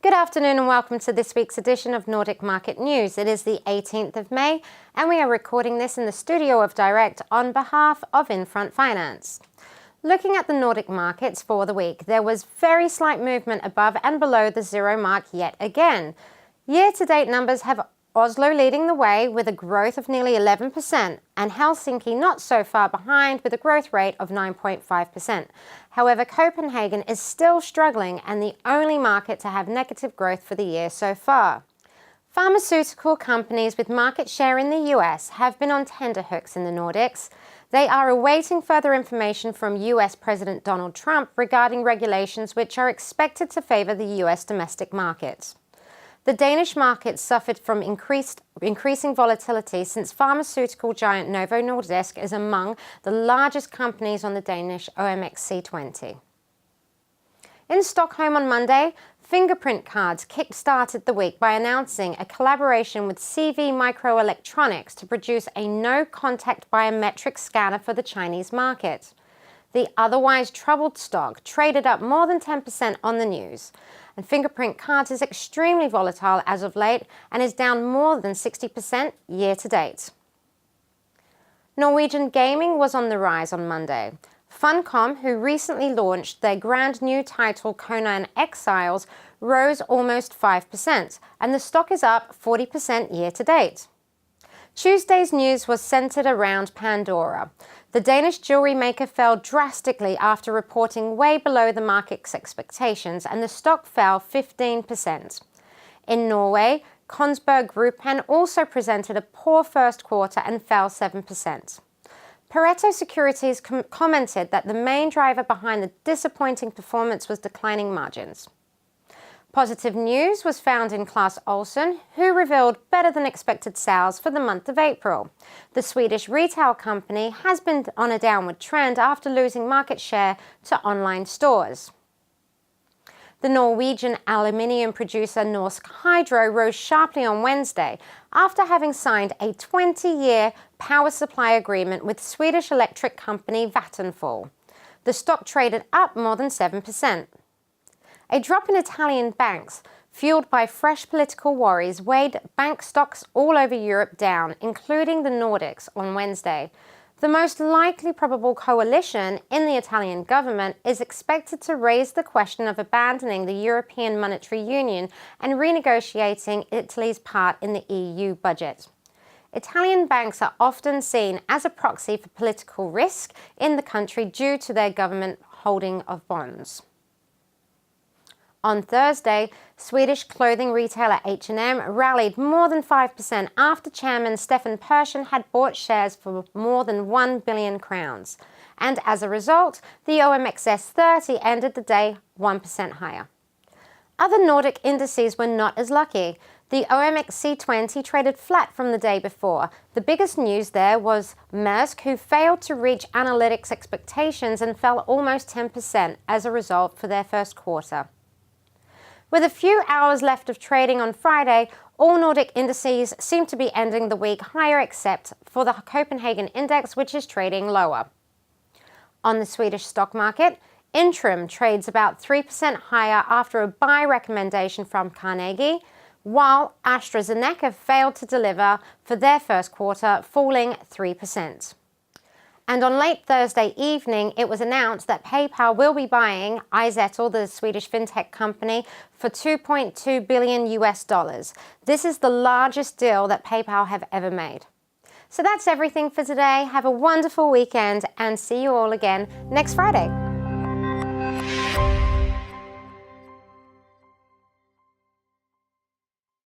Good afternoon and welcome to this week's edition of Nordic Market News. It is the 18th of May and we are recording this in the studio of Direkt on behalf of Infront Finance. Looking at the Nordic markets for the week, there was very slight movement above and below the zero mark yet again. Year-to-date numbers have Oslo leading the way with a growth of nearly 11% and Helsinki not so far behind with a growth rate of 9.5%. However, Copenhagen is still struggling and the only market to have negative growth for the year so far. Pharmaceutical companies with market share in the US have been on tenterhooks in the Nordics. They are awaiting further information from US President Donald Trump regarding regulations which are expected to favor the US domestic market. The Danish market suffered from increasing volatility since pharmaceutical giant Novo Nordisk is among the largest companies on the Danish OMXC20. In Stockholm on Monday, fingerprint cards kick-started the week by announcing a collaboration with CV Microelectronics to produce a no-contact biometric scanner for the Chinese market. The otherwise troubled stock traded up more than 10% on the news. And fingerprint cards is extremely volatile as of late and is down more than 60% year to date. Norwegian gaming was on the rise on Monday. Funcom, who recently launched their brand new title Conan Exiles, rose almost 5%, and the stock is up 40% year to date. Tuesday's news was centered around Pandora. The Danish jewelry maker fell drastically after reporting way below the market's expectations, and the stock fell 15%. In Norway, Kongsberg Gruppen also presented a poor first quarter and fell 7%. Pareto Securities commented that the main driver behind the disappointing performance was declining margins. Positive news was found in Clas Ohlson, who revealed better than expected sales for the month of April. The Swedish retail company has been on a downward trend after losing market share to online stores. The Norwegian aluminium producer Norsk Hydro rose sharply on Wednesday after having signed a 20-year power supply agreement with Swedish electric company Vattenfall. The stock traded up more than 7%. A drop in Italian banks, fueled by fresh political worries, weighed bank stocks all over Europe down, including the Nordics, on Wednesday. The most likely probable coalition in the Italian government is expected to raise the question of abandoning the European Monetary Union and renegotiating Italy's part in the EU budget. Italian banks are often seen as a proxy for political risk in the country due to their government holding of bonds. On Thursday, Swedish clothing retailer H&M rallied more than 5% after chairman Stefan Persson had bought shares for more than 1 billion crowns. And as a result, the OMXS30 ended the day 1% higher. Other Nordic indices were not as lucky. The OMXC20 traded flat from the day before. The biggest news there was Maersk, who failed to reach analytics expectations and fell almost 10% as a result for their first quarter. With a few hours left of trading on Friday, all Nordic indices seem to be ending the week higher except for the Copenhagen index, which is trading lower. On the Swedish stock market, Intrum trades about 3% higher after a buy recommendation from Carnegie, while AstraZeneca failed to deliver for their first quarter, falling 3%. And on late Thursday evening, it was announced that PayPal will be buying Izettle, the Swedish fintech company, for $2.2 billion US. This is the largest deal that PayPal have ever made. So that's everything for today. Have a wonderful weekend and see you all again next Friday.